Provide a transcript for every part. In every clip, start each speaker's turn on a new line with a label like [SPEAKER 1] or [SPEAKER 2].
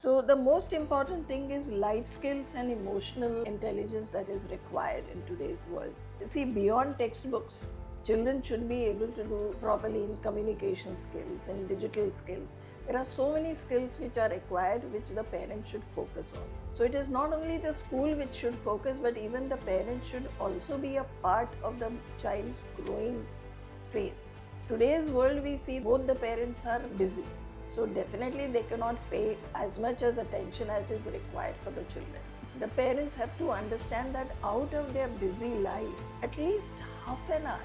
[SPEAKER 1] So, the most important thing is life skills and emotional intelligence that is required in today's world. See, beyond textbooks, children should be able to do properly in communication skills and digital skills. There are so many skills which are required which the parents should focus on. So, it is not only the school which should focus, but even the parents should also be a part of the child's growing phase. Today's world, we see both the parents are busy, so definitely they cannot pay as much as attention as is required for the children. The parents have to understand that out of their busy life, at least half an hour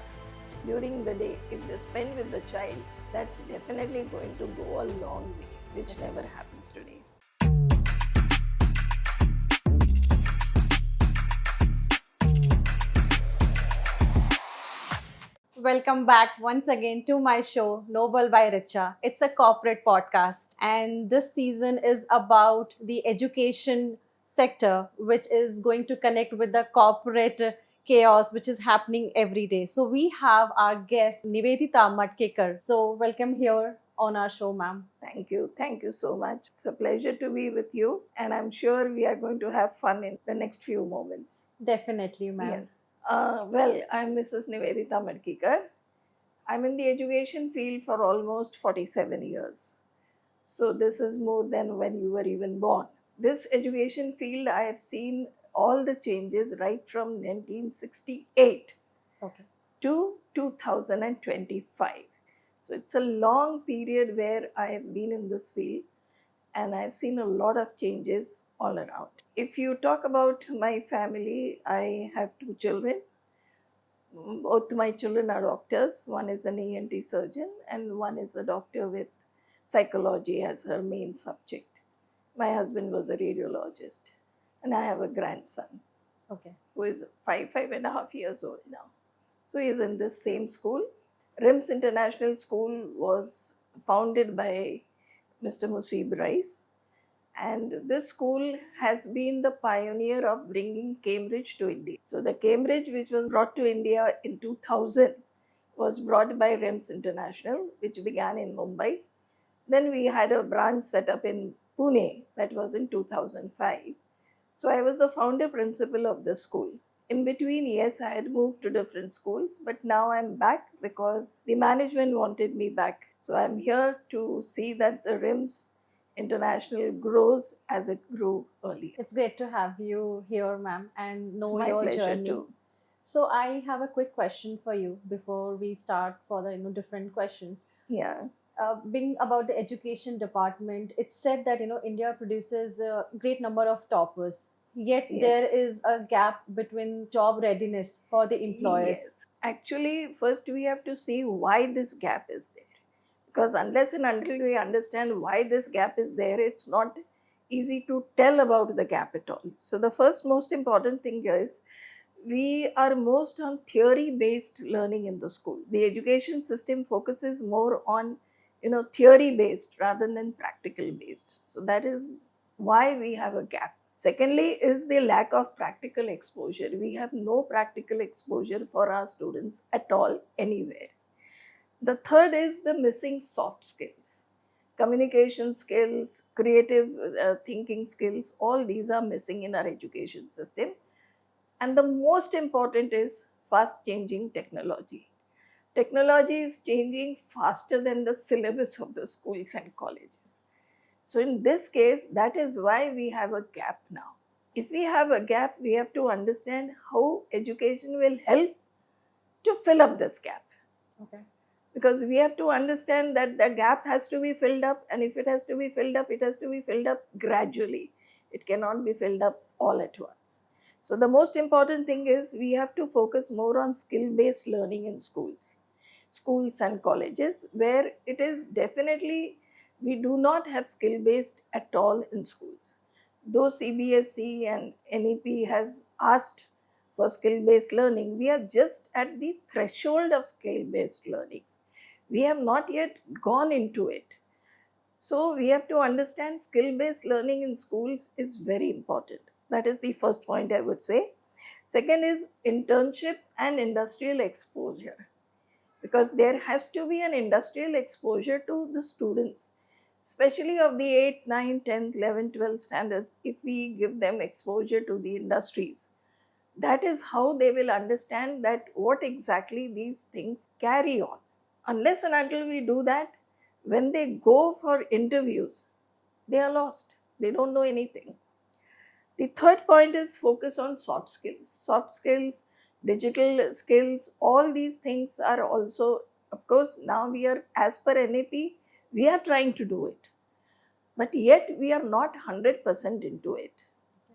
[SPEAKER 1] during the day, if they spend with the child, that's definitely going to go a long way, which never happens today.
[SPEAKER 2] Welcome back once again to my show, Noble by Richa. It's a corporate podcast, and this season is about the education sector, which is going to connect with the corporate chaos which is happening every day. So, we have our guest, Nivedita Matkekar. So, welcome here on our show, ma'am.
[SPEAKER 1] Thank you. Thank you so much. It's a pleasure to be with you, and I'm sure we are going to have fun in the next few moments.
[SPEAKER 2] Definitely, ma'am.
[SPEAKER 1] Yes. Well, I'm Mrs. Nivedita Madkikar. I'm in the education field for almost 47 years. So, this is more than when you were even born. This education field, I have seen all the changes right from 1968
[SPEAKER 2] Okay.
[SPEAKER 1] to 2025. So, it's a long period where I have been in this field and I've seen a lot of changes all around. If you talk about my family, I have two children. Both my children are doctors. One is an ENT surgeon, and one is a doctor with psychology as her main subject. My husband was a radiologist, and I have a grandson
[SPEAKER 2] Okay.
[SPEAKER 1] who is 5.5 years old now. So he is in this same school. RIMS International School was founded by Mr. Musib Rais, and this school has been the pioneer of bringing Cambridge to India. So the Cambridge which was brought to India in 2000 was brought by RIMS International, which began in Mumbai. Then we had a branch set up in Pune, that was in 2005. So I was the founder principal of the school. In between, yes, I had moved to different schools, but now I'm back because the management wanted me back. So I'm here to see that the RIMS International grows as it grew earlier.
[SPEAKER 2] It's great to have you here, ma'am, and
[SPEAKER 1] It's
[SPEAKER 2] know
[SPEAKER 1] my
[SPEAKER 2] your
[SPEAKER 1] pleasure
[SPEAKER 2] journey.
[SPEAKER 1] too.
[SPEAKER 2] So I have a quick question for you before we start for the different questions.
[SPEAKER 1] Yeah.
[SPEAKER 2] Being about the education department, it's said that India produces a great number of toppers. Yet there
[SPEAKER 1] Yes.
[SPEAKER 2] is a gap between job readiness for the employers.
[SPEAKER 1] Yes. Actually, first we have to see why this gap is there. Because unless and until we understand why this gap is there, it's not easy to tell about the gap at all. So, the first most important thing is we are most on theory based learning in the school. The education system focuses more on theory based rather than practical based. So, that is why we have a gap. Secondly, is the lack of practical exposure. We have no practical exposure for our students at all, anywhere. The third is the missing soft skills. Communication skills, creative thinking skills, all these are missing in our education system. And the most important is fast changing technology. Technology is changing faster than the syllabus of the schools and colleges. So, in this case, that is why we have a gap now. If we have a gap, we have to understand how education will help to fill up this gap.
[SPEAKER 2] Okay.
[SPEAKER 1] Because we have to understand that the gap has to be filled up, and if it has to be filled up, it has to be filled up gradually. It cannot be filled up all at once. So, the most important thing is we have to focus more on skill based learning in schools and colleges, where it is definitely we do not have skill based at all in schools. Though CBSE and NEP has asked for skill based learning, we are just at the threshold of skill based learnings. We have not yet gone into it. So, we have to understand skill based learning in schools is very important. That is the first point I would say. Second is internship and industrial exposure, because there has to be an industrial exposure to the students. especially of the 8th, 9th, 10th, 11th, 12th standards, if we give them exposure to the industries, that is how they will understand that what exactly these things carry on. Unless and until we do that, when they go for interviews, they are lost. They don't know anything. The third point is focus on soft skills. Soft skills, digital skills, all these things are also, of course, now we are, as per NAP, we are trying to do it. But yet we are not 100% into it.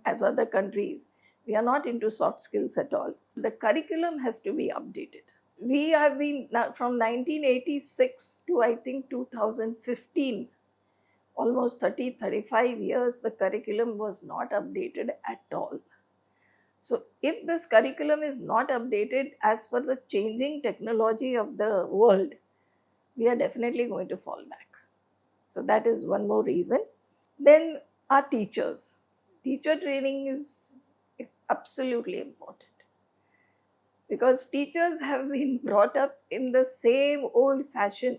[SPEAKER 1] As other countries, we are not into soft skills at all. The curriculum has to be updated. We have been from 1986 to I think 2015, almost 35 years, the curriculum was not updated at all. So, if this curriculum is not updated as per the changing technology of the world, we are definitely going to fall back. So, that is one more reason. Then, our teachers. Teacher training is absolutely important because teachers have been brought up in the same old fashion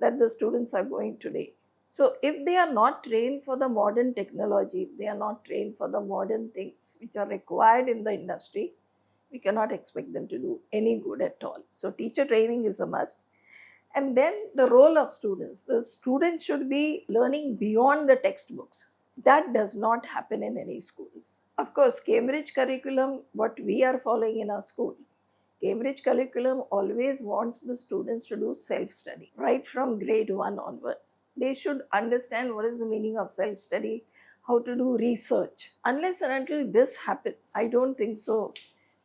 [SPEAKER 1] that the students are going today. So, if they are not trained for the modern technology, if they are not trained for the modern things which are required in the industry, we cannot expect them to do any good at all. So, teacher training is a must. And then the role of students. The students should be learning beyond the textbooks. That does not happen in any schools. Of course, Cambridge curriculum, what we are following in our school, Cambridge curriculum always wants the students to do self-study right from grade 1 onwards. They should understand what is the meaning of self-study, how to do research. Unless and until this happens, I don't think so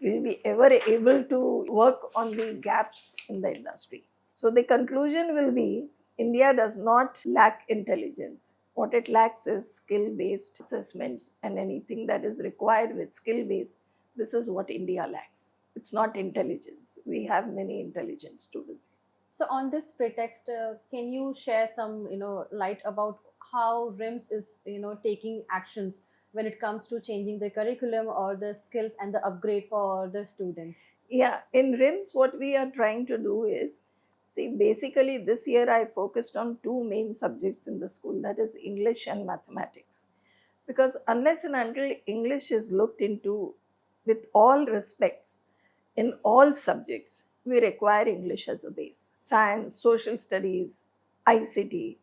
[SPEAKER 1] we'll be ever able to work on the gaps in the industry. So the conclusion will be India does not lack intelligence. What it lacks is skill-based assessments, and anything that is required with skill-based, this is what India lacks. It's not intelligence. We have many intelligent students.
[SPEAKER 2] So on this pretext, can you share some, light about how RIMS is, taking actions when it comes to changing the curriculum or the skills and the upgrade for the students?
[SPEAKER 1] Yeah, in RIMS, what we are trying to do is, see, basically this year I focused on two main subjects in the school, that is English and mathematics. Because unless and until English is looked into with all respects in all subjects, we require English as a base. Science, social studies, ICT.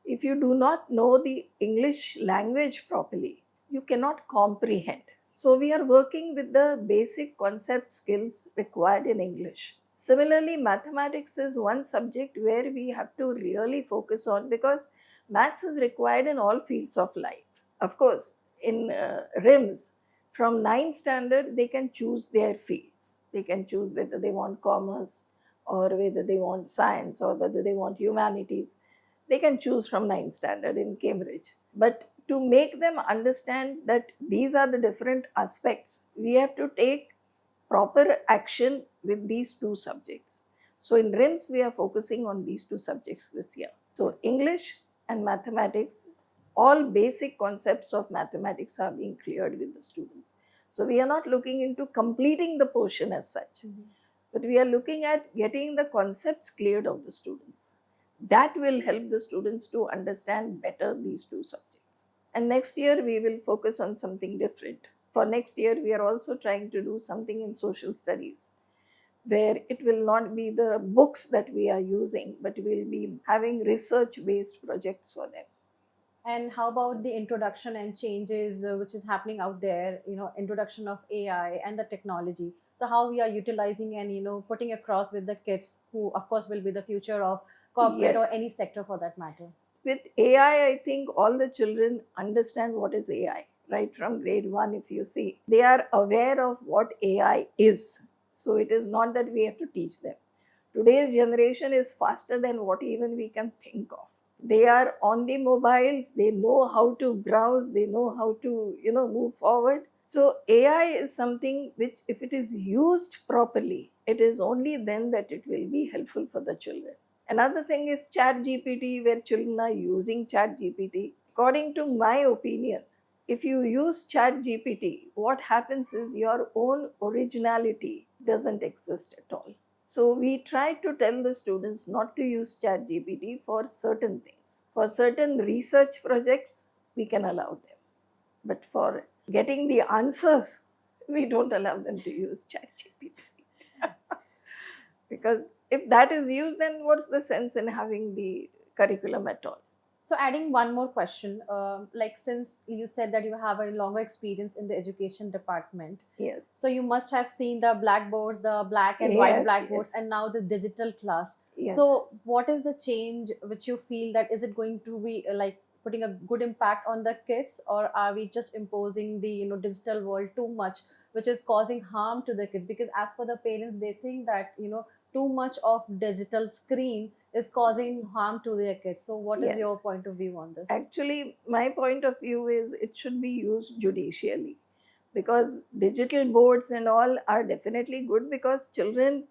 [SPEAKER 1] If you do not know the English language properly, you cannot comprehend. So we are working with the basic concept skills required in English. Similarly, mathematics is one subject where we have to really focus on because maths is required in all fields of life. Of course, in RIMS, from 9th standard, they can choose their fields. They can choose whether they want commerce or whether they want science or whether they want humanities. They can choose from 9th standard in Cambridge. But to make them understand that these are the different aspects, we have to take proper action with these two subjects. So in RIMS, we are focusing on these two subjects this year. So English and mathematics, all basic concepts of mathematics are being cleared with the students. So we are not looking into completing the portion as such, but we are looking at getting the concepts cleared of the students. That will help the students to understand better these two subjects. And next year, we will focus on something different. For next year, we are also trying to do something in social studies, where it will not be the books that we are using, but we'll be having research-based projects for them.
[SPEAKER 2] And how about the introduction and changes which is happening out there, introduction of AI and the technology? So how we are utilizing and, putting across with the kids who, of course, will be the future of corporate or
[SPEAKER 1] Yes.
[SPEAKER 2] any sector for that matter.
[SPEAKER 1] With AI, I think all the children understand what is AI. Right from grade 1, if you see, they are aware of what AI is. So it is not that we have to teach them. Today's generation is faster than what even we can think of. They are on the mobiles, they know how to browse, they know how to, move forward. So AI is something which, if it is used properly, it is only then that it will be helpful for the children. Another thing is Chat GPT, where children are using Chat GPT. According to my opinion, if you use Chat GPT, what happens is your own originality doesn't exist at all. So we try to tell the students not to use ChatGPT for certain things. For certain research projects, we can allow them. But for getting the answers, we don't allow them to use ChatGPT. Because if that is used, then what's the sense in having the curriculum at all?
[SPEAKER 2] So, adding one more question, like since you said that you have a longer experience in the education department,
[SPEAKER 1] Yes.
[SPEAKER 2] so you must have seen the blackboards, the black and white
[SPEAKER 1] Yes,
[SPEAKER 2] blackboards,
[SPEAKER 1] yes.
[SPEAKER 2] and now the digital class.
[SPEAKER 1] Yes.
[SPEAKER 2] So, what is the change which you feel that is it going to be like putting a good impact on the kids, or are we just imposing the digital world too much, which is causing harm to the kids? Because as for the parents, they think that too much of digital screen is causing harm to their kids. So, what is your
[SPEAKER 1] Yes.
[SPEAKER 2] point of view on this?
[SPEAKER 1] Actually, my point of view is it should be used judicially, because digital boards and all are definitely good, because children,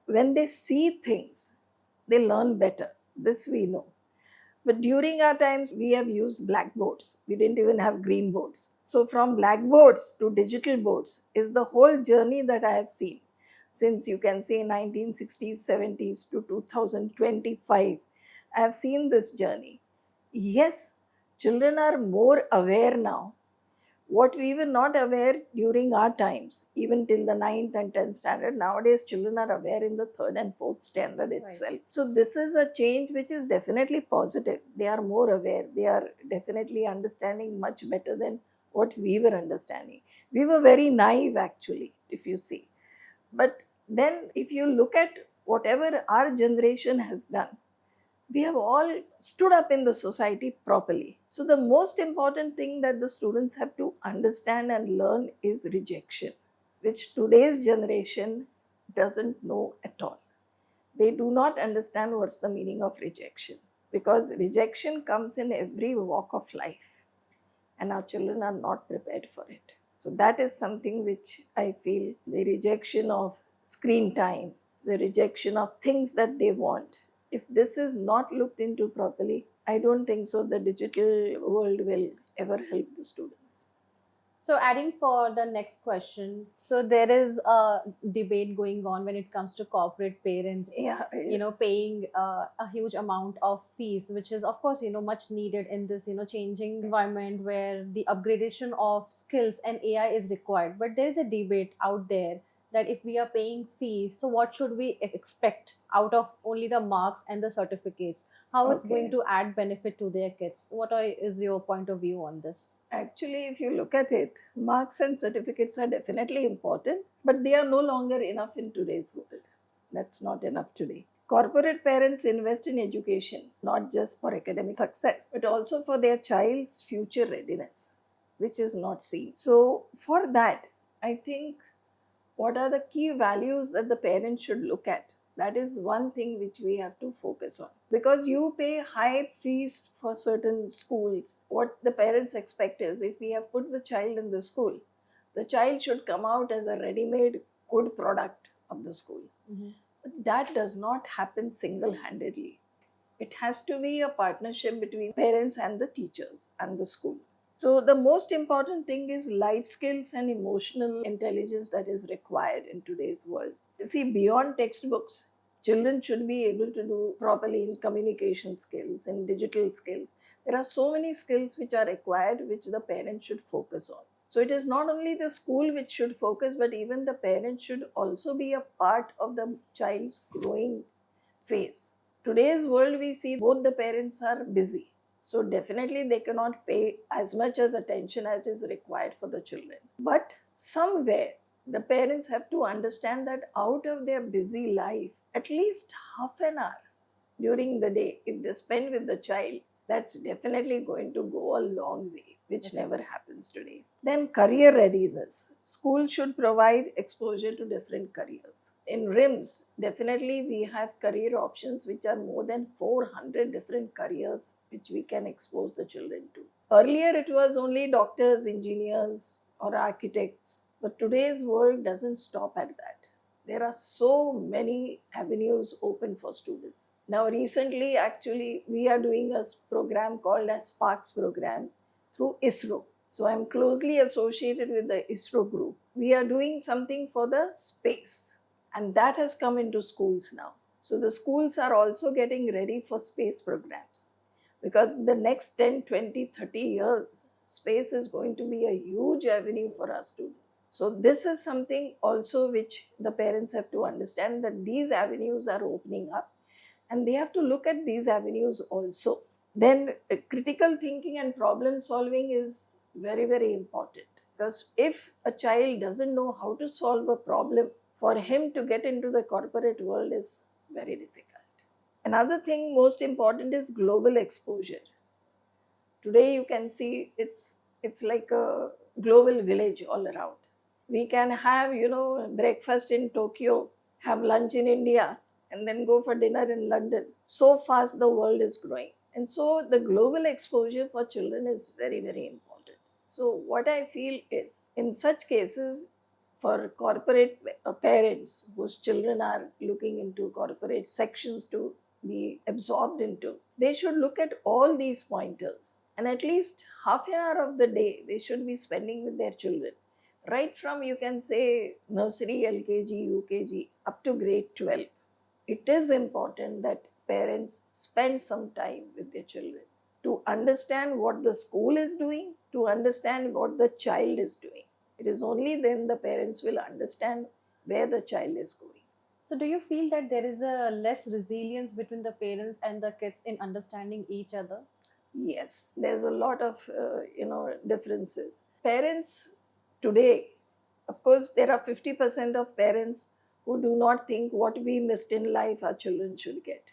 [SPEAKER 1] when they see things, they learn better. This we know. But during our times, we have used blackboards. We didn't even have green boards. So, from blackboards to digital boards is the whole journey that I have seen since, you can say, 1960s, 70s to 2025. I have seen this journey. Yes, children are more aware now. What we were not aware during our times, even till the 9th and 10th standard, nowadays children are aware in the 3rd and 4th standard itself. So this is a change which is definitely positive. They are more aware. They are definitely understanding much better than what we were understanding. We were very naive actually, if you see. But then if you look at whatever our generation has done, we have all stood up in the society properly. So, the most important thing that the students have to understand and learn is rejection, which today's generation doesn't know at all. They do not understand what's the meaning of rejection, because rejection comes in every walk of life, and our children are not prepared for it. So, that is something which I feel, the rejection of screen time, the rejection of things that they want. If this is not looked into properly, I don't think so the digital world will ever help the students.
[SPEAKER 2] So, adding for the next question, so there is a debate going on when it comes to corporate parents,
[SPEAKER 1] Yeah, yes.
[SPEAKER 2] paying a huge amount of fees, which is, of course, much needed in this, changing environment where the upgradation of skills and AI is required. But there is a debate out there that if we are paying fees, so what should we expect out of only the marks and the certificates? How it's going
[SPEAKER 1] Okay.
[SPEAKER 2] to add benefit to their kids? Is your point of view on this?
[SPEAKER 1] Actually, if you look at it, marks and certificates are definitely important, but they are no longer enough in today's world. That's not enough today. Corporate parents invest in education, not just for academic success, but also for their child's future readiness, which is not seen. So, for that, I think what are the key values that the parents should look at? That is one thing which we have to focus on, because you pay high fees for certain schools. What the parents expect is, if we have put the child in the school, the child should come out as a ready made good product of the school.
[SPEAKER 2] Mhm.
[SPEAKER 1] But that does not happen single handedly. It has to be a partnership between parents and the teachers and the school. So, the most important thing is life skills and emotional intelligence that is required in today's world. See, beyond textbooks, children should be able to do properly in communication skills and digital skills. There are so many skills which are required, which the parents should focus on. So, it is not only the school which should focus, but even the parents should also be a part of the child's growing phase. Today's world, we see both the parents are busy, so definitely they cannot pay as much as attention as is required for the children. But somewhere the parents have to understand that out of their busy life, at least half an hour during the day, if they spend with the child, that's definitely going to go a long way, which never happens today. Then, career readiness. School should provide exposure to different careers. In RIMS, definitely we have career options which are more than 400 different careers which we can expose the children to. Earlier, it was only doctors, engineers, or architects, but today's world doesn't stop at that. There are so many avenues open for students. Now, recently, actually, we are doing a program called as Sparks program through ISRO. So, I'm closely associated with the ISRO group. We are doing something for the space And that has come into schools now. So the schools are also getting ready for space programs, because in the next 10, 20, 30 years, space is going to be a huge avenue for our students. So this is something also which the parents have to understand, that these avenues are opening up and they have to look at these avenues also. Then critical thinking and problem solving is very, very important, because if a child doesn't know how to solve a problem, for him to get into the corporate world is very difficult. Another thing most important is global exposure. Today you can see it's like a global village all around. We can have, breakfast in Tokyo, have lunch in India, and then go for dinner in London. So fast the world is growing. And so the global exposure for children is very, very important. So what I feel is, in such cases, for corporate parents whose children are looking into corporate sections to be absorbed into, they should look at all these pointers, and at least half an hour of the day they should be spending with their children, right from, you can say, nursery, LKG, UKG, up to grade 12. It is important that parents spend some time with their children to understand what the school is doing, to understand what the child is doing. It is only then the parents will understand where the child is going.
[SPEAKER 2] So, do you feel that there is a less resilience between the parents and the kids in understanding each other?
[SPEAKER 1] Yes, there's a lot of differences. Parents today, of course, there are 50% of parents who do not think what we missed in life our children should get.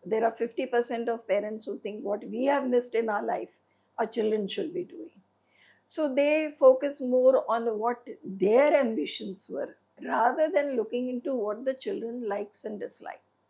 [SPEAKER 1] There are 50% of parents who think what we have missed in our life our children should be doing. So they focus more on what their ambitions were, rather than looking into what the children likes and dislikes.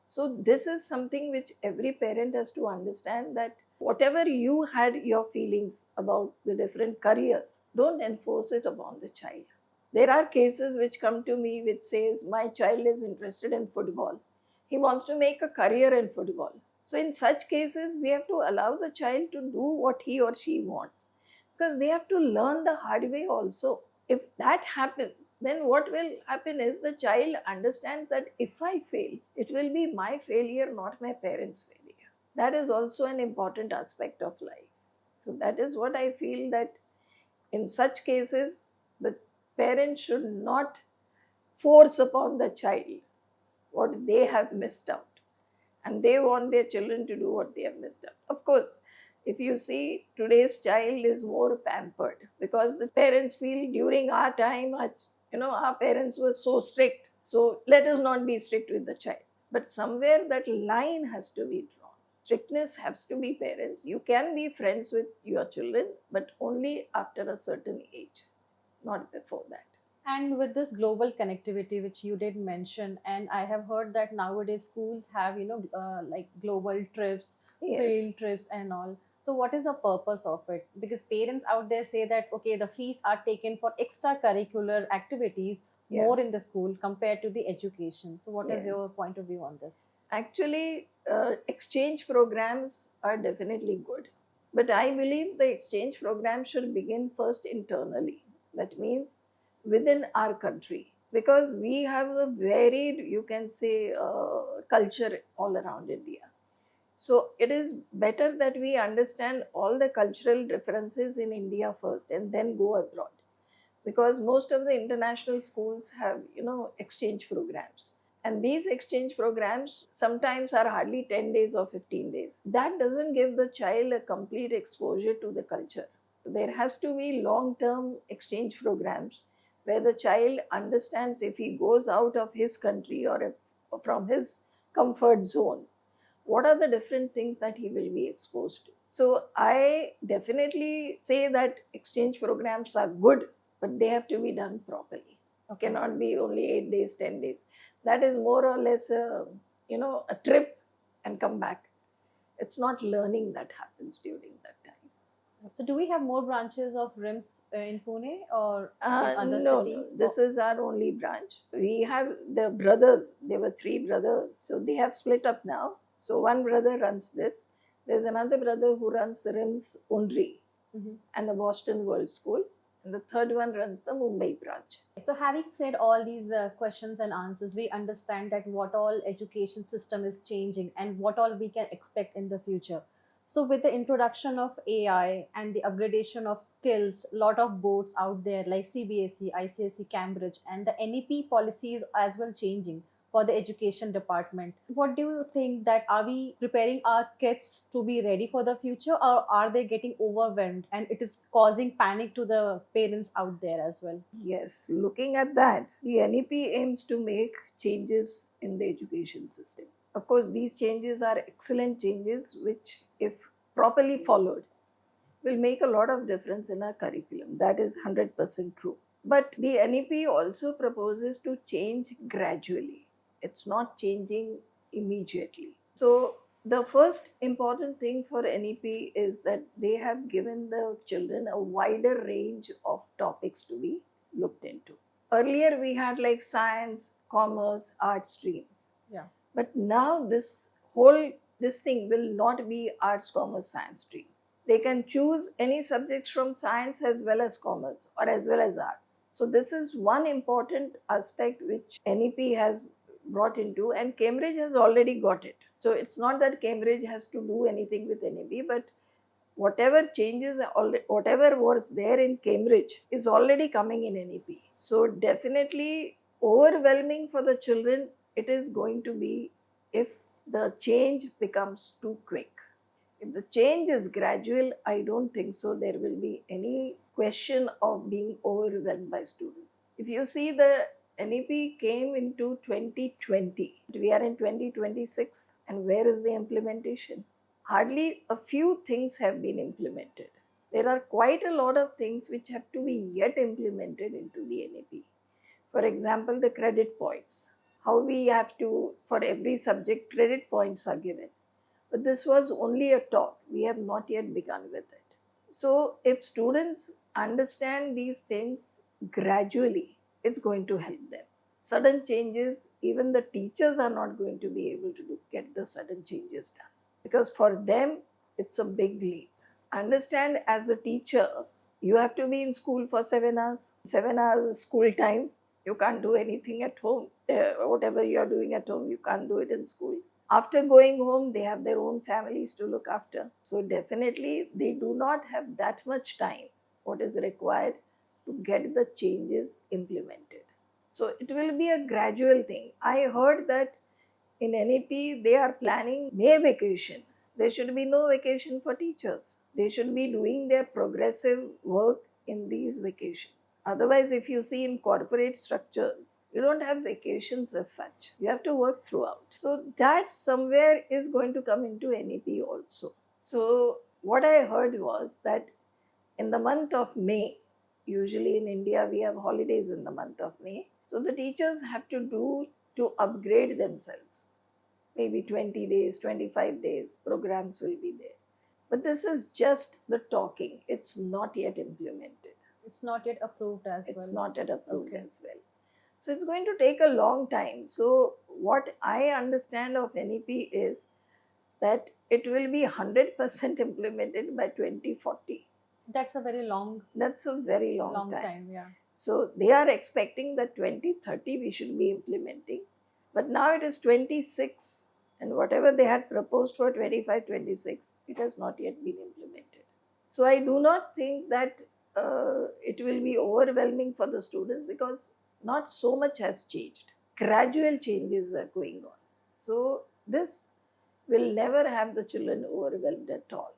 [SPEAKER 1] So this is something which every parent has to understand, that whatever you had your feelings about the different careers, don't enforce it upon the child. There are cases which come to me which says, my child is interested in football. He wants to make a career in football. So in such cases, we have to allow the child to do what he or she wants, because they have to learn the hard way also. If that happens, then what will happen is, the child understands that if I fail, it will be my failure, not my parents' failure. That is also an important aspect of life. So that is what I feel, that in such cases, the parent should not force upon the child what they have missed out. And they want their children to do what they have missed out. Of course, if you see, today's child is more pampered, because the parents feel, during our time, our parents were so strict, so let us not be strict with the child. But somewhere that line has to be drawn. Strictness has to be parents. You can be friends with your children, but only after a certain age, not before that.
[SPEAKER 2] And with this global connectivity, which you did mention, and I have heard that nowadays schools have, like global trips,
[SPEAKER 1] Yes.
[SPEAKER 2] field trips, and all. So, what is the purpose of it? Because parents out there say that, okay, the fees are taken for extracurricular activities
[SPEAKER 1] Yeah.
[SPEAKER 2] more in the school compared to the education. So, what is
[SPEAKER 1] Yeah.
[SPEAKER 2] your point of view on this?
[SPEAKER 1] Actually, exchange programs are definitely good. But I believe the exchange program should begin first internally. That means within our country. Because we have a varied, you can say, culture all around India. So it is better that we understand all the cultural differences in India first and then go abroad. Because most of the international schools have, exchange programs. And these exchange programs sometimes are hardly 10 days or 15 days. That doesn't give the child a complete exposure to the culture. There has to be long-term exchange programs where the child understands, if he goes out of his country or from his comfort zone, what are the different things that he will be exposed to. So I definitely say that exchange programs are good, but they have to be done properly.
[SPEAKER 2] Okay.
[SPEAKER 1] Cannot be only 8 days, 10 days. That is more or less a trip and come back. It's not learning that happens during that time.
[SPEAKER 2] So, do we have more branches of RIMS in Pune or in other
[SPEAKER 1] No,
[SPEAKER 2] cities?
[SPEAKER 1] this is our only branch. We have the brothers, there were 3 brothers, so they have split up now. So one brother runs this. There's another brother who runs RIMS Undri
[SPEAKER 2] Mhm.
[SPEAKER 1] and the Boston World School. and the third one runs the Mumbai branch.
[SPEAKER 2] So having said all these questions and answers, we understand that what all education system is changing and what all we can expect in the future. So with the introduction of AI and the upgradation of skills, lot of boards out there like CBSE, ICSE, Cambridge, and the NEP policies as well changing for the education department. What do you think, that are we preparing our kids to be ready for the future, or are they getting overwhelmed and it is causing panic to the parents out there as well?
[SPEAKER 1] Yes, looking at that, the NEP aims to make changes in the education system. Of course, these changes are excellent changes which, if properly followed, will make a lot of difference in our curriculum. That is 100% true. But the NEP also proposes to change gradually. It's not changing immediately. So, the first important thing for NEP is that they have given the children a wider range of topics to be looked into. Earlier, we had like science, commerce, art streams.
[SPEAKER 2] Yeah.
[SPEAKER 1] But now this thing will not be arts, commerce, science stream. They can choose any subjects from science as well as commerce or as well as arts. So this is one important aspect which NEP has brought into, and Cambridge has already got it. So it's not that Cambridge has to do anything with NEP, but whatever changes, whatever was there in Cambridge is already coming in NEP. So definitely overwhelming for the children it is going to be if the change becomes too quick. If the change is gradual, I don't think so there will be any question of being overwhelmed by students. If you see, the NEP came into 2020. We are in 2026, and where is the implementation? Hardly a few things have been implemented. There are quite a lot of things which have to be yet implemented into the NEP. For example, the credit points. How we have to, for every subject, credit points are given. But this was only a talk. We have not yet begun with it. So, if students understand these things gradually, it's going to help them. Sudden changes, even the teachers are not going to be able to get the sudden changes done, because for them, it's a big leap. Understand, as a teacher, you have to be in school for 7 hours. 7 hours is school time. You can't do anything at home. Whatever you are doing at home, you can't do it in school. After going home, they have their own families to look after. So definitely, they do not have that much time, what is required to get the changes implemented. So it will be a gradual thing. I heard that in NEP, they are planning May vacation. There should be no vacation for teachers. They should be doing their progressive work in these vacations. Otherwise, if you see in corporate structures, you don't have vacations as such. You have to work throughout. So that somewhere is going to come into NEP also. So what I heard was that in the month of May, usually in India we have holidays in the month of May. So the teachers have to do to upgrade themselves. Maybe 20 days, 25 days, programs will be there. But this is just the talking. It's not yet implemented.
[SPEAKER 2] It's not yet approved as well.
[SPEAKER 1] It's not yet approved
[SPEAKER 2] Okay.
[SPEAKER 1] as well. So it's going to take a long time. So what I understand of NEP is that it will be 100% implemented by 2040.
[SPEAKER 2] That's a very long,
[SPEAKER 1] That's a very long time.
[SPEAKER 2] Yeah.
[SPEAKER 1] So they are expecting that 2030 we should be implementing. But now it is 26, and whatever they had proposed for 25, 26, it has not yet been implemented. So I do not think that it will be overwhelming for the students, because not so much has changed. Gradual changes are going on. So this will never have the children overwhelmed at all.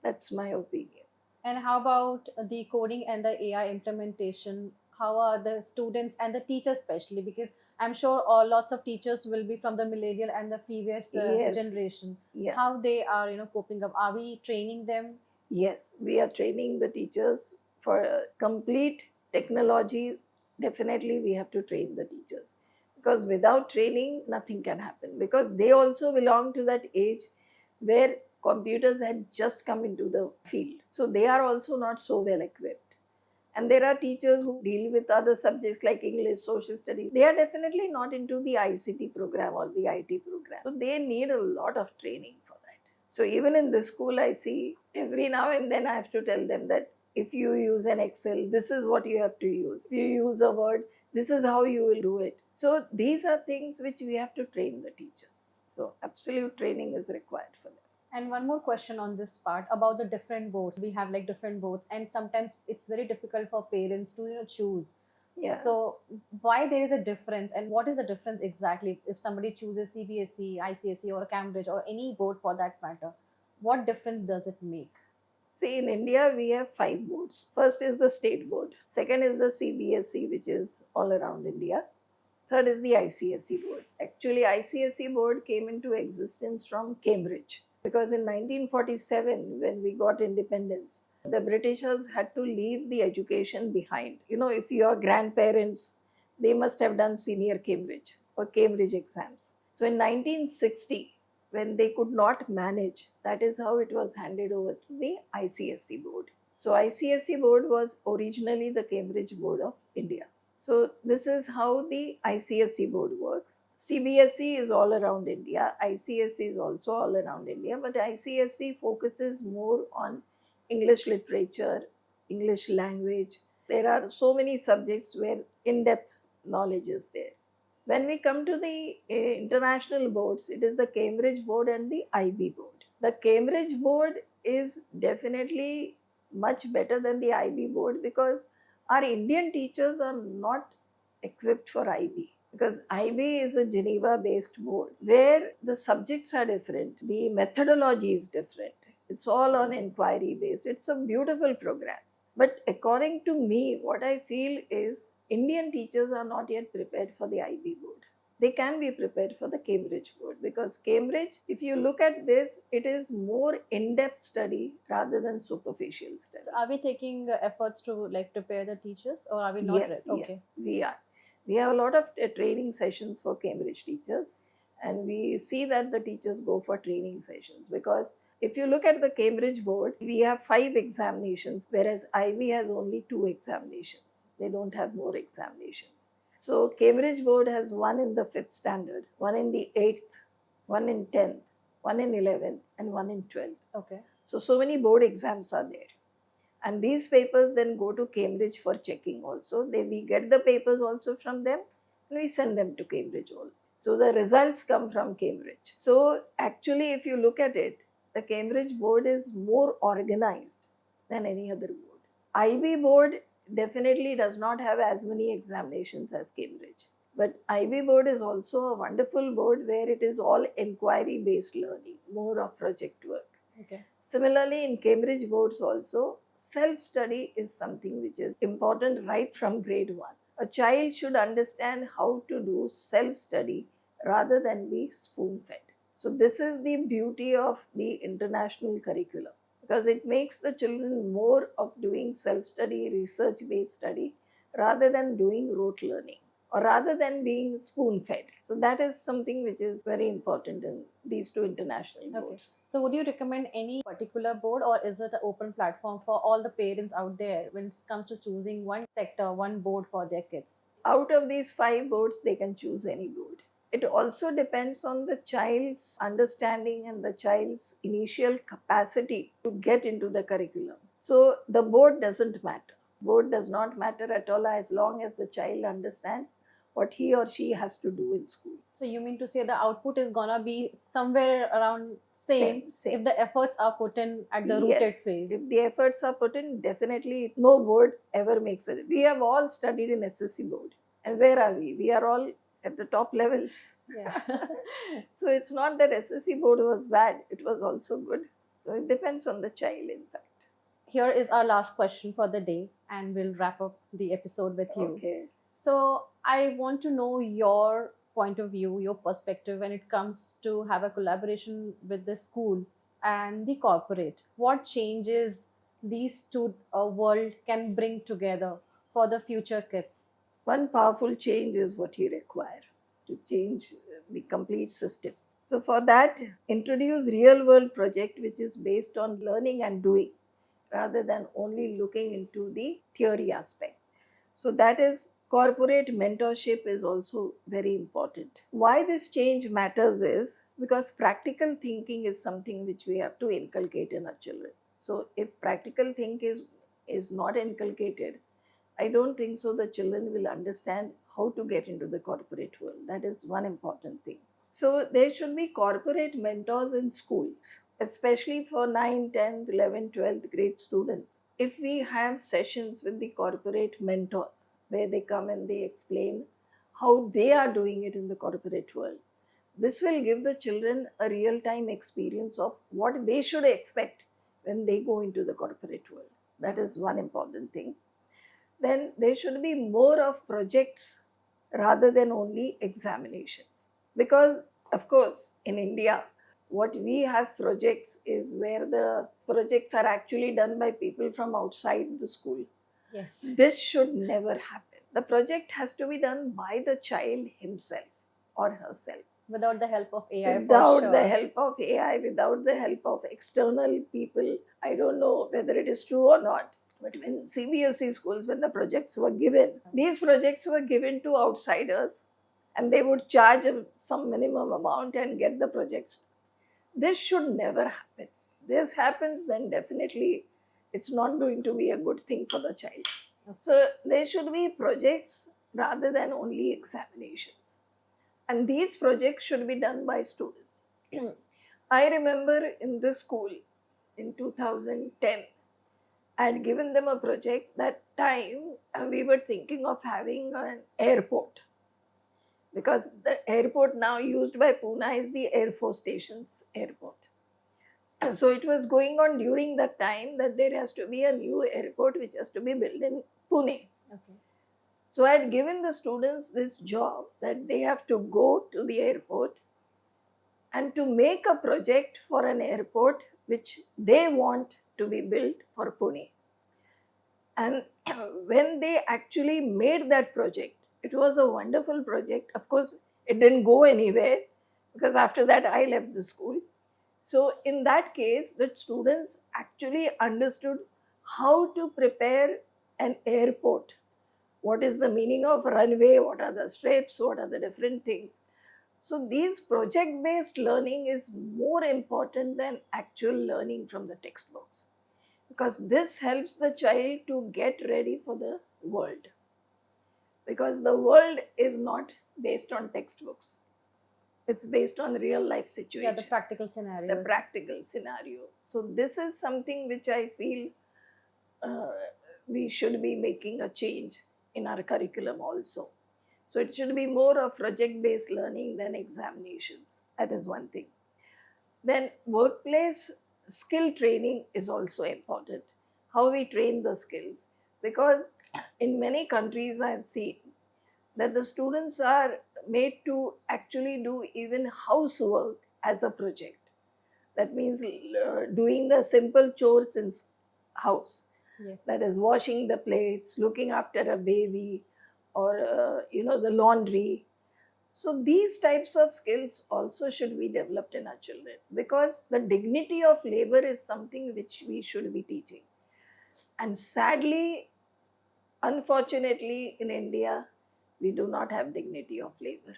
[SPEAKER 1] That's my opinion.
[SPEAKER 2] And how about the coding and the AI implementation? How are the students and the teachers, especially? Because I'm sure lots of teachers will be from the millennial and the previous
[SPEAKER 1] Yes.
[SPEAKER 2] generation.
[SPEAKER 1] Yeah.
[SPEAKER 2] How they are, coping up? Are we training them?
[SPEAKER 1] Yes, we are training the teachers for complete technology. Definitely, we have to train the teachers, because without training, nothing can happen. Because they also belong to that age where computers had just come into the field. So they are also not so well equipped. And there are teachers who deal with other subjects like English, social studies. They are definitely not into the ICT program or the IT program. So they need a lot of training for that. So even in this school, I see every now and then I have to tell them that If you use an Excel, this is what you have to use. If you use a Word, this is how you will do it. So these are things which we have to train the teachers. So absolute training is required for them.
[SPEAKER 2] And one more question on this part about the different boards. We have like different boards, and sometimes it's very difficult for parents to choose.
[SPEAKER 1] Yeah.
[SPEAKER 2] So why there is a difference, and what is the difference exactly if somebody chooses CBSE, ICSE, or Cambridge, or any board for that matter? What difference does it make?
[SPEAKER 1] See, in India, we have 5 boards. First is the state board. Second is the CBSE, which is all around India. Third is the ICSE board. Actually, ICSE board came into existence from Cambridge because in 1947, when we got independence, the Britishers had to leave the education behind. If your grandparents, they must have done senior Cambridge or Cambridge exams. So in 1960, when they could not manage, that is how it was handed over to the ICSE board. So ICSE board was originally the Cambridge Board of India. So this is how the ICSE board works. CBSE is all around India. ICSE is also all around India, but ICSE focuses more on English literature, English language. There are so many subjects where in-depth knowledge is there. When we come to the international boards, it is the Cambridge board and the IB board. The Cambridge board is definitely much better than the IB board because our Indian teachers are not equipped for IB because IB is a Geneva based board where the subjects are different, the methodology is different. It's all on inquiry based. It's a beautiful program. But according to me, what I feel is Indian teachers are not yet prepared for the IB board. They can be prepared for the Cambridge board because Cambridge, if you look at this, it is more in-depth study rather than superficial study.
[SPEAKER 2] So are we taking efforts to like prepare the teachers, or are we not?
[SPEAKER 1] Yes,
[SPEAKER 2] ready? Okay.
[SPEAKER 1] yes, we are. We have a lot of training sessions for Cambridge teachers, and we see that the teachers go for training sessions because if you look at the Cambridge board, we have 5 examinations, whereas IB has only 2 examinations. They don't have more examinations. So Cambridge board has 1 in the 5th standard, 1 in the 8th, 1 in 10th, 1 in 11th, and 1 in 12th.
[SPEAKER 2] Okay.
[SPEAKER 1] So many board exams are there. And these papers then go to Cambridge for checking also. We get the papers also from them and we send them to Cambridge also. So the results come from Cambridge. So actually, if you look at it, the Cambridge board is more organized than any other board. IB board definitely does not have as many examinations as Cambridge. But IB board is also a wonderful board where it is all inquiry based learning, more of project work.
[SPEAKER 2] Okay.
[SPEAKER 1] Similarly, in Cambridge boards also, self-study is something which is important right from grade 1. A child should understand how to do self-study rather than be spoon-fed. So this is the beauty of the international curriculum because it makes the children more of doing self-study, research-based study rather than doing rote learning or rather than being spoon-fed. So that is something which is very important in these 2 international boards.
[SPEAKER 2] Okay. So would you recommend any particular board, or is it an open platform for all the parents out there when it comes to choosing one sector, one board for their kids?
[SPEAKER 1] Out of these 5 boards, they can choose any board. It also depends on the child's understanding and the child's initial capacity to get into the curriculum. So the board doesn't matter. Board does not matter at all as long as the child understands what he or she has to do in school.
[SPEAKER 2] So you mean to say the output is gonna be somewhere around same if the efforts are put in at the rooted
[SPEAKER 1] Yes,
[SPEAKER 2] phase?
[SPEAKER 1] if the efforts are put in, definitely no board ever makes it. We have all studied in SSC board. And where are we? We are all at the top levels.
[SPEAKER 2] Yeah.
[SPEAKER 1] So it's not that SSC board was bad, it was also good. So it depends on the child, in fact.
[SPEAKER 2] Here is our last question for the day, and we'll wrap up the episode with you.
[SPEAKER 1] Okay.
[SPEAKER 2] So I want to know your point of view, your perspective when it comes to have a collaboration with the school and the corporate. What changes these two world can bring together for the future kids?
[SPEAKER 1] One powerful change is what you require to change the complete system. So for that, introduce real world project which is based on learning and doing rather than only looking into the theory aspect. So that is corporate mentorship is also very important. Why this change matters is because practical thinking is something which we have to inculcate in our children. So if practical thinking is not inculcated, I don't think so the children will understand how to get into the corporate world. That is one important thing. So there should be corporate mentors in schools, especially for 9, 10th, 11th, 12th grade students. If we have sessions with the corporate mentors where they come and they explain how they are doing it in the corporate world, this will give the children a real time experience of what they should expect when they go into the corporate world. That is one important thing. Then there should be more of projects rather than only examinations. Because, of course, in India, what we have projects is where the projects are actually done by people from outside the school.
[SPEAKER 2] Yes.
[SPEAKER 1] This should never happen. The project has to be done by the child himself or herself.
[SPEAKER 2] Without the help of AI,
[SPEAKER 1] Without
[SPEAKER 2] for
[SPEAKER 1] the
[SPEAKER 2] sure.
[SPEAKER 1] help of AI, without the help of external people. I don't know whether it is true or not. But when CBSE schools, when the projects were given, these projects were given to outsiders and they would charge some minimum amount and get the projects. This should never happen. This happens, then definitely it's not going to be a good thing for the child. So there should be projects rather than only examinations. And these projects should be done by students. I remember in this school in 2010, I had given them a project. That time we were thinking of having an airport, because the airport now used by Pune is the Air Force Station's airport. So it was going on during that time that there has to be a new airport which has to be built in Pune.
[SPEAKER 2] Okay.
[SPEAKER 1] So I had given the students this job that they have to go to the airport and to make a project for an airport which they want to be built for Pune. And when they actually made that project, it was a wonderful project. Of course, it didn't go anywhere because after that I left the school. So in that case, the students actually understood how to prepare an airport. What is the meaning of runway? What are the strips? What are the different things? So these project-based learning is more important than actual learning from the textbooks, because this helps the child to get ready for the world. Because the world is not based on textbooks. It's based on real life
[SPEAKER 2] Yeah,
[SPEAKER 1] situations.
[SPEAKER 2] the practical scenarios.
[SPEAKER 1] The practical scenario. So this is something which I feel we should be making a change in our curriculum also. So it should be more of project-based learning than examinations. That is one thing. Then workplace skill training is also important. How we train the skills. Because in many countries I have seen that the students are made to actually do even housework as a project. That means doing the simple chores in house.
[SPEAKER 2] Yes.
[SPEAKER 1] That is washing the plates, looking after a baby, or the laundry. So these types of skills also should be developed in our children, because the dignity of labor is something which we should be teaching. And sadly, unfortunately, in India, we do not have dignity of labor.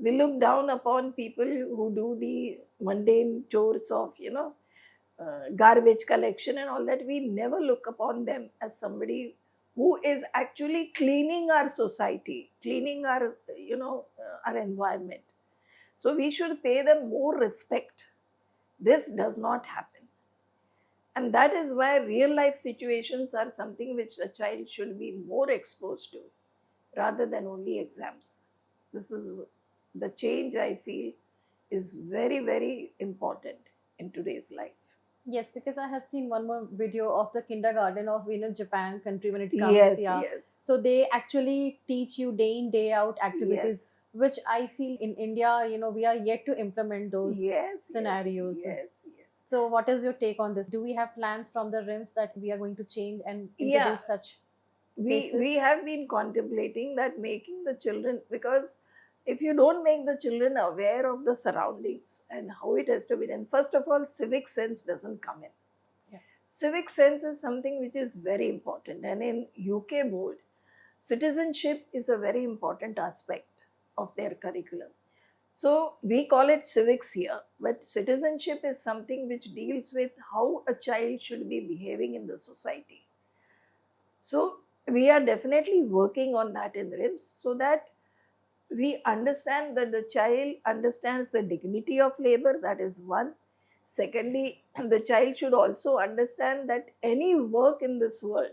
[SPEAKER 1] We look down upon people who do the mundane chores of, garbage collection and all that. We never look upon them as somebody who is actually cleaning our society, cleaning our, our environment. So we should pay them more respect. This does not happen. And that is why real life situations are something which a child should be more exposed to rather than only exams. This is the change I feel is very, very important in today's life.
[SPEAKER 2] Yes, because I have seen one more video of the kindergarten of Japan country when it comes.
[SPEAKER 1] Yes,
[SPEAKER 2] yeah.
[SPEAKER 1] yes.
[SPEAKER 2] So they actually teach you day in day out activities, which I feel in India, we are yet to implement those
[SPEAKER 1] Yes,
[SPEAKER 2] scenarios.
[SPEAKER 1] Yes, yes.
[SPEAKER 2] So what is your take on this? Do we have plans from the RIMS that we are going to change and introduce
[SPEAKER 1] Yeah.
[SPEAKER 2] such
[SPEAKER 1] We
[SPEAKER 2] places?
[SPEAKER 1] have been contemplating that, making the children, because if you don't make the children aware of the surroundings and how it has to be done, first of all, civic sense doesn't come in.
[SPEAKER 2] Yeah.
[SPEAKER 1] Civic sense is something which is very important, and in UK board, citizenship is a very important aspect of their curriculum. So we call it civics here, but citizenship is something which deals with how a child should be behaving in the society. So we are definitely working on that in RIMS, so that we understand that the child understands the dignity of labor. That is one. Secondly, the child should also understand that any work in this world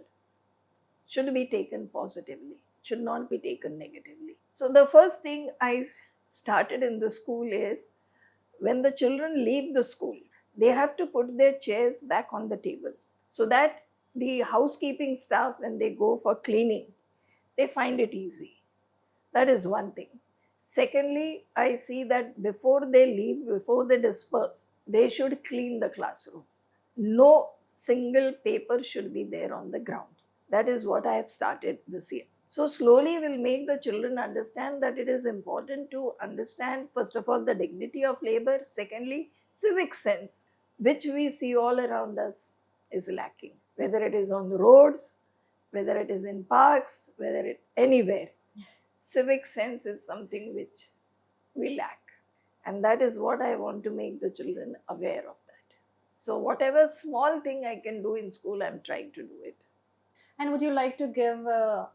[SPEAKER 1] should be taken positively, should not be taken negatively. So the first thing I started in the school is, when the children leave the school, they have to put their chairs back on the table, so that the housekeeping staff, when they go for cleaning, they find it easy. That is one thing. Secondly, I see that before they leave, before they disperse, they should clean the classroom. No single paper should be there on the ground. That is what I have started this year. So slowly we'll make the children understand that it is important to understand, first of all, the dignity of labor. Secondly, civic sense, which we see all around us is lacking, whether it is on the roads, whether it is in parks, whether it anywhere. Civic sense is something which we lack. And that is what I want to make the children aware of that. So whatever small thing I can do in school, I'm trying to do it.
[SPEAKER 2] And would you like to give a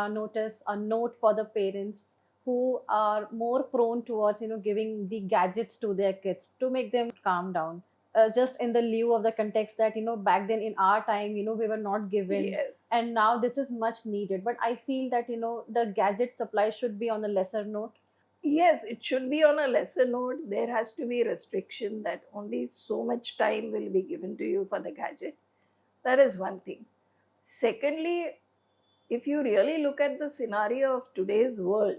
[SPEAKER 2] note for the parents who are more prone towards, giving the gadgets to their kids to make them calm down? Just in the lieu of the context that, back then in our time, we were not given,
[SPEAKER 1] Yes.
[SPEAKER 2] and now this is much needed. But I feel that, the gadget supply should be on a lesser note.
[SPEAKER 1] Yes, it should be on a lesser note. There has to be restriction that only so much time will be given to you for the gadget. That is one thing. Secondly, if you really look at the scenario of today's world,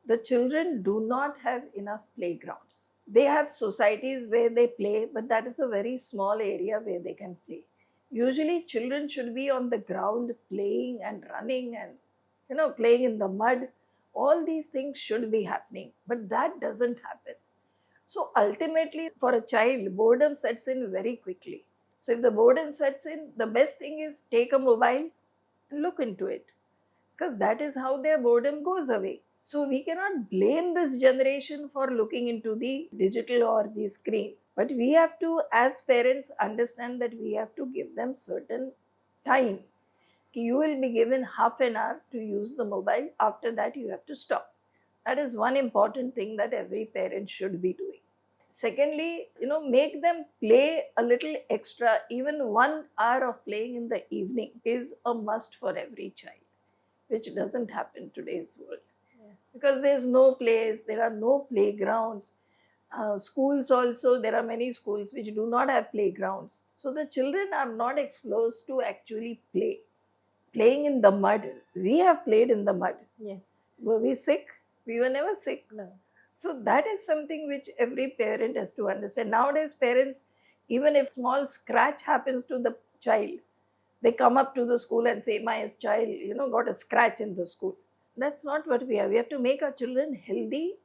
[SPEAKER 1] the children do not have enough playgrounds. They have societies where they play, but that is a very small area where they can play. Usually, children should be on the ground playing and running and playing in the mud. All these things should be happening, but that doesn't happen. So ultimately, for a child, boredom sets in very quickly. So if the boredom sets in, the best thing is take a mobile and look into it, because that is how their boredom goes away. So we cannot blame this generation for looking into the digital or the screen. But we have to, as parents, understand that we have to give them certain time. You will be given half an hour to use the mobile. After that, you have to stop. That is one important thing that every parent should be doing. Secondly, make them play a little extra. Even 1 hour of playing in the evening is a must for every child, which doesn't happen in today's world.
[SPEAKER 2] Yes.
[SPEAKER 1] Because there's no place, there are no playgrounds. Schools also, there are many schools which do not have playgrounds. So the children are not exposed to actually play. Playing in the mud. We have played in the mud.
[SPEAKER 2] Yes.
[SPEAKER 1] Were we sick? We were never sick.
[SPEAKER 2] No.
[SPEAKER 1] So that is something which every parent has to understand. Nowadays, parents, even if small scratch happens to the child, they come up to the school and say, my child, got a scratch in the school. That's not what we have. We have to make our children healthy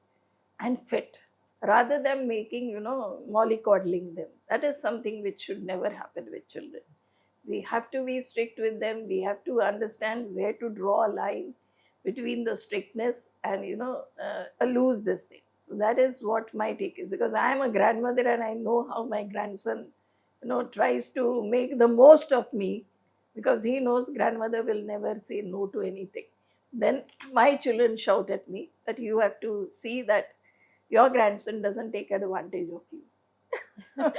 [SPEAKER 1] and fit, rather than making, mollycoddling them. That is something which should never happen with children. We have to be strict with them. We have to understand where to draw a line between the strictness and, lose this thing. That is what my take is, because I am a grandmother and I know how my grandson, tries to make the most of me, because he knows grandmother will never say no to anything. Then my children shout at me that you have to see that your grandson doesn't take advantage of you.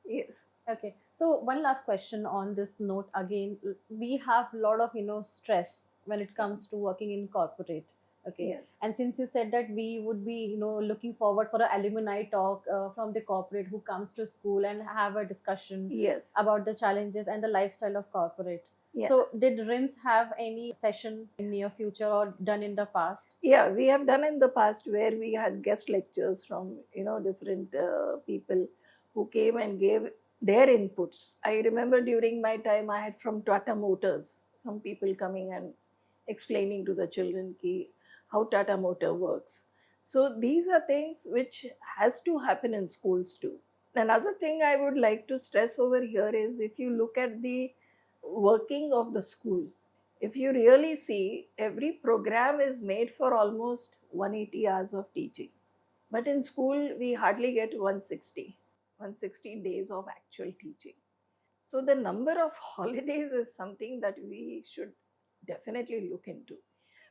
[SPEAKER 1] Yes.
[SPEAKER 2] Okay. So one last question on this note again. We have a lot of, stress when it comes to working in corporate. Okay.
[SPEAKER 1] Yes.
[SPEAKER 2] And since you said that we would be, looking forward for an alumni talk from the corporate who comes to school and have a discussion
[SPEAKER 1] Yes.
[SPEAKER 2] about the challenges and the lifestyle of corporate.
[SPEAKER 1] Yeah.
[SPEAKER 2] So did RIMS have any session in near future or done in the past?
[SPEAKER 1] Yeah, we have done in the past where we had guest lectures from different people who came and gave their inputs. I remember during my time I had from Tata Motors some people coming and explaining to the children how Tata Motor works. So these are things which has to happen in schools too. Another thing I would like to stress over here is, if you look at the working of the school, if you really see, every program is made for almost 180 hours of teaching. But in school, we hardly get 160 days of actual teaching. So the number of holidays is something that we should definitely look into,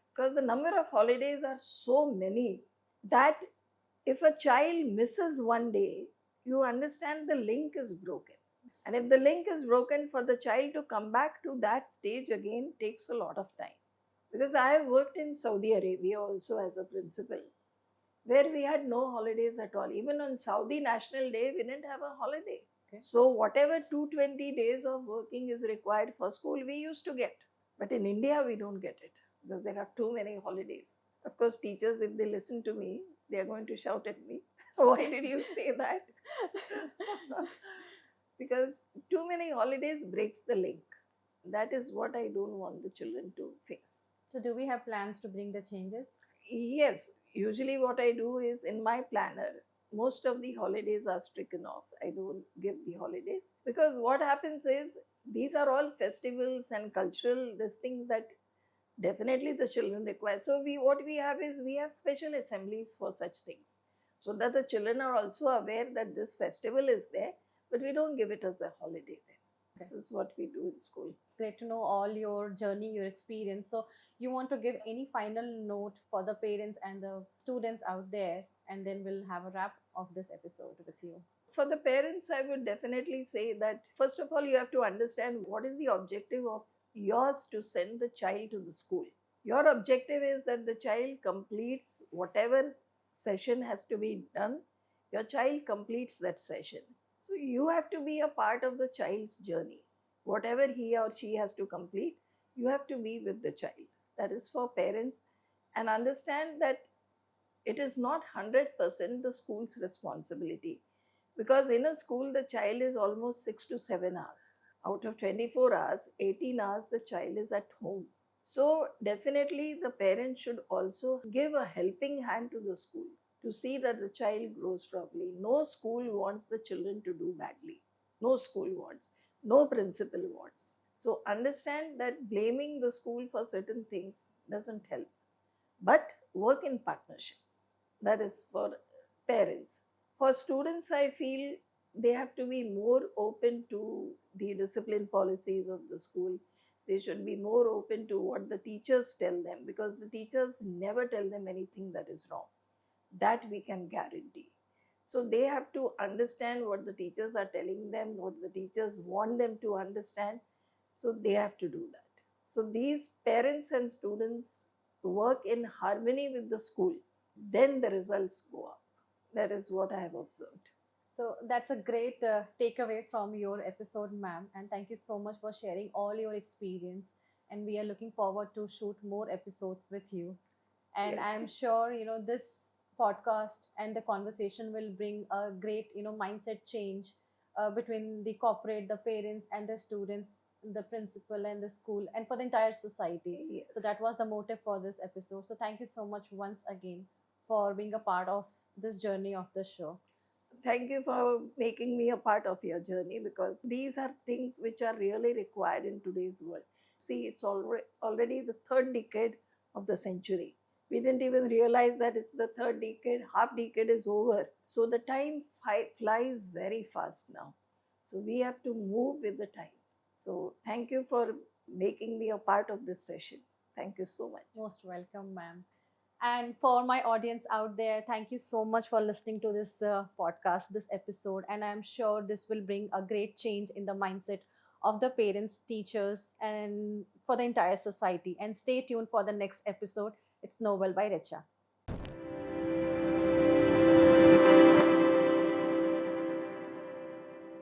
[SPEAKER 1] because the number of holidays are so many that if a child misses one day, you understand the link is broken. And if the link is broken, for the child to come back to that stage again takes a lot of time. Because I have worked in Saudi Arabia also as a principal, where we had no holidays at all. Even on Saudi National Day, we didn't have a holiday.
[SPEAKER 2] Okay.
[SPEAKER 1] So, whatever 220 days of working is required for school, we used to get. But in India, we don't get it because there are too many holidays. Of course, teachers, if they listen to me, they are going to shout at me. Why did you say that? Because too many holidays breaks the link. That is what I don't want the children to face.
[SPEAKER 2] So, do we have plans to bring the changes?
[SPEAKER 1] Yes, usually what I do is in my planner, most of the holidays are stricken off. I don't give the holidays because what happens is these are all festivals and cultural these things that definitely the children require. So what we have is we have special assemblies for such things, so that the children are also aware that this festival is there, but we don't give it as a holiday then. This is what we do in school.
[SPEAKER 2] It's great to know all your journey, your experience. So, you want to give any final note for the parents and the students out there, and then we'll have a wrap of this episode with you.
[SPEAKER 1] For the parents, I would definitely say that first of all, you have to understand what is the objective of yours to send the child to the school. Your objective is that the child completes whatever session has to be done, your child completes that session. So you have to be a part of the child's journey. Whatever he or she has to complete, you have to be with the child. That is for parents, and understand that it is not 100% the school's responsibility, because in a school the child is almost 6 to 7 hours. Out of 24 hours, 18 hours the child is at home. So definitely the parents should also give a helping hand to the school to see that the child grows properly. No school wants the children to do badly. No school wants. No principal wants. So understand that blaming the school for certain things doesn't help. But work in partnership. That is for parents. For students, I feel they have to be more open to the discipline policies of the school. They should be more open to what the teachers tell them, because the teachers never tell them anything that is wrong. That we can guarantee. So they have to understand what the teachers are telling them, what the teachers want them to understand. So they have to do that. So these parents and students work in harmony with the school, then the results go up. That is what I have observed.
[SPEAKER 2] So that's a great takeaway from your episode, ma'am. And thank you so much for sharing all your experience. And we are looking forward to shoot more episodes with you. And
[SPEAKER 1] Yes.
[SPEAKER 2] I'm sure this podcast and the conversation will bring a great mindset change between the corporate, the parents, and the students, the principal, and the school, and for the entire society.
[SPEAKER 1] Yes.
[SPEAKER 2] So that was the motive for this episode. So thank you so much once again for being a part of this journey of the show.
[SPEAKER 1] Thank you for making me a part of your journey, because these are things which are really required in today's world. See, it's already the third decade of the century. We didn't even realize that it's the third decade, half decade is over. So the time flies very fast now. So we have to move with the time. So thank you for making me a part of this session. Thank you so much.
[SPEAKER 2] Most welcome, ma'am. And for my audience out there, thank you so much for listening to this podcast, this episode. And I'm sure this will bring a great change in the mindset of the parents, teachers, and for the entire society. And stay tuned for the next episode. It's Noble by Richa.